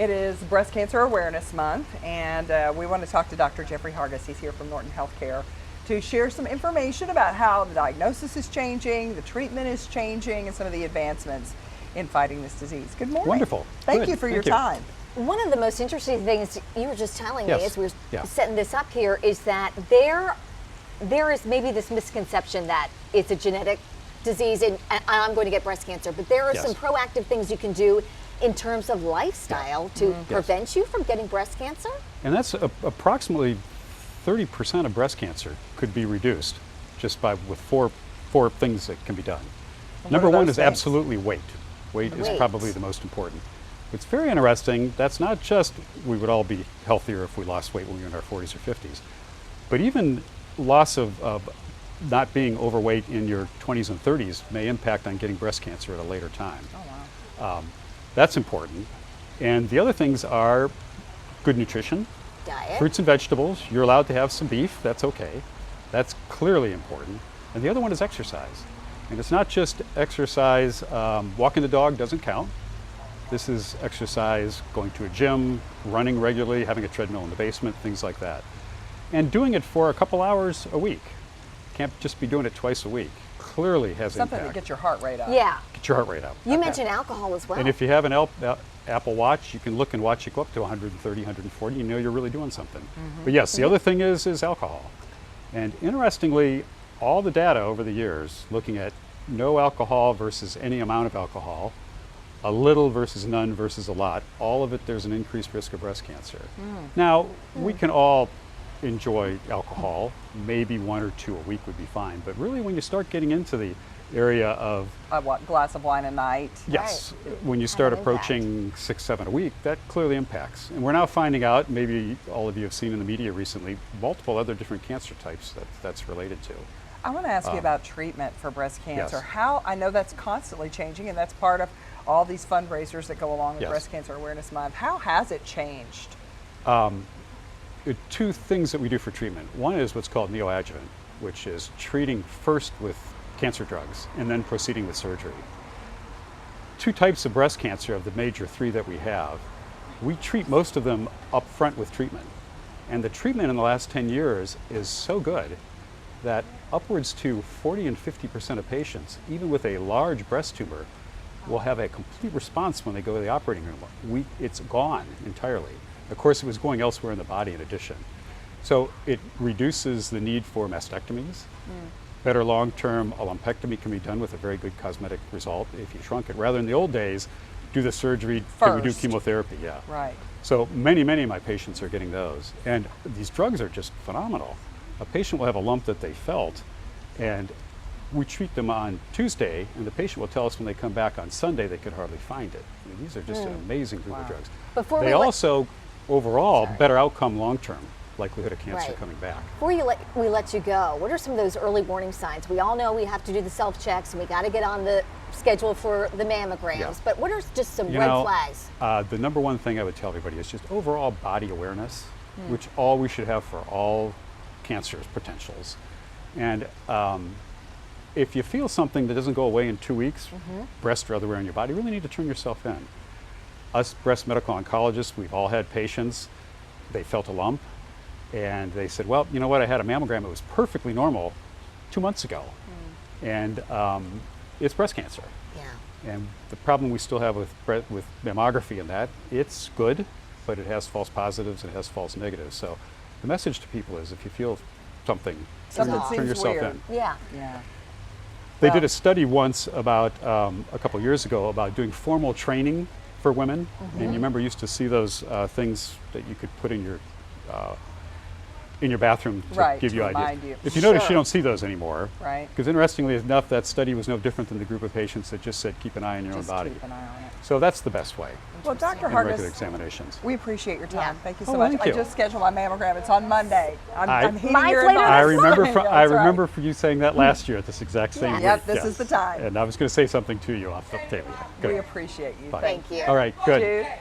It is Breast Cancer Awareness Month, and we want to talk to Dr. Jeffrey Hargis. He's here from Norton Healthcare to share some information about how the diagnosis is changing, the treatment is changing, and some of the advancements in fighting this disease. Good morning. Wonderful. Thank you for your time. One of the most interesting things you were just telling me as we were setting this up here is that there is maybe this misconception that it's a genetic disease and I'm going to get breast cancer, but there are some proactive things you can do in terms of lifestyle to prevent you from getting breast cancer? And that's approximately 30% of breast cancer could be reduced just with four things that can be done. Number one is absolutely weight. Weight is probably the most important. It's very interesting. That's not just we would all be healthier if we lost weight when we were in our 40s or 50s, but even loss of not being overweight in your 20s and 30s may impact on getting breast cancer at a later time. Oh, wow. That's important. And the other things are good nutrition. Diet. Fruits and vegetables. You're allowed to have some beef. That's okay. That's clearly important. And the other one is exercise. And it's not just exercise. Walking the dog doesn't count. This is exercise, going to a gym, running regularly, having a treadmill in the basement, things like that. And doing it for a couple hours a week. Can't just be doing it twice a week. Clearly has something impact. to get your heart rate up. Yeah. Get your heart rate up. You mentioned alcohol as well. And if you have an Apple Watch, you can look and watch it go up to 130, 140. You know you're really doing something. But yes, the other thing is alcohol. And interestingly, all the data over the years, looking at no alcohol versus any amount of alcohol, a little versus none versus a lot, all of it, there's an increased risk of breast cancer. Now, we can all enjoy alcohol. Maybe one or two a week would be fine. But really, when you start getting into the area of what, glass of wine a night? Yes. When you start approaching 6, 7 a week, that clearly impacts. And we're now finding out, maybe all of you have seen in the media recently, multiple other different cancer types that's related to. I want to ask you about treatment for breast cancer. Yes. How, I know that's constantly changing, and that's part of all these fundraisers that go along with Breast Cancer Awareness Month. How has it changed? Two things that we do for treatment. One is what's called neoadjuvant, which is treating first with cancer drugs and then proceeding with surgery. Two types of breast cancer of the major three that we have, we treat most of them up front with treatment. And the treatment in the last 10 years is so good that upwards to 40 and 50% of patients, even with a large breast tumor, will have a complete response when they go to the operating room. It's gone entirely. Of course, it was going elsewhere in the body in addition. So it reduces the need for mastectomies. Better long-term, a lumpectomy can be done with a very good cosmetic result if you shrunk it. Rather in the old days, do the surgery, can we do chemotherapy? Yeah. Right. So many of my patients are getting those. And these drugs are just phenomenal. A patient will have a lump that they felt, and we treat them on Tuesday, and the patient will tell us when they come back on Sunday they could hardly find it. I mean, these are just an amazing group of drugs. They also, overall, better outcome long-term, likelihood of cancer coming back. Before we let you go, what are some of those early warning signs? We all know we have to do the self-checks, and we got to get on the schedule for the mammograms, but what are just some red flags? The number one thing I would tell everybody is just overall body awareness, which all we should have for all cancers potentials. And if you feel something that doesn't go away in 2 weeks, breast or otherwhere in your body, you really need to turn yourself in. Us breast medical oncologists, we've all had patients, they felt a lump, and they said, well, you know what, I had a mammogram, it was perfectly normal 2 months ago. And it's breast cancer. Yeah. And the problem we still have with mammography in that, it's good, but it has false positives and it has false negatives. So the message to people is if you feel something turn yourself in. Yeah. Yeah. They did a study once about a couple years ago about doing formal training for women, and you remember used to see those things that you could put in your bathroom to give you ideas. If you notice, you don't see those anymore. Right. Because interestingly enough, that study was no different than the group of patients that just said keep an eye on your own body. Keep an eye on it. So that's the best way. Well, Dr. And regular Hargis, examinations. we appreciate your time. Yeah. Thank you so much. Thank you. I just scheduled my mammogram. It's on Monday. I'm heating Mine's your later advice. I remember for you saying that last year at this exact same week. Yep, this is the time. And I was going to say something to you off the table. We appreciate you. Fine. Thank you. All right, good.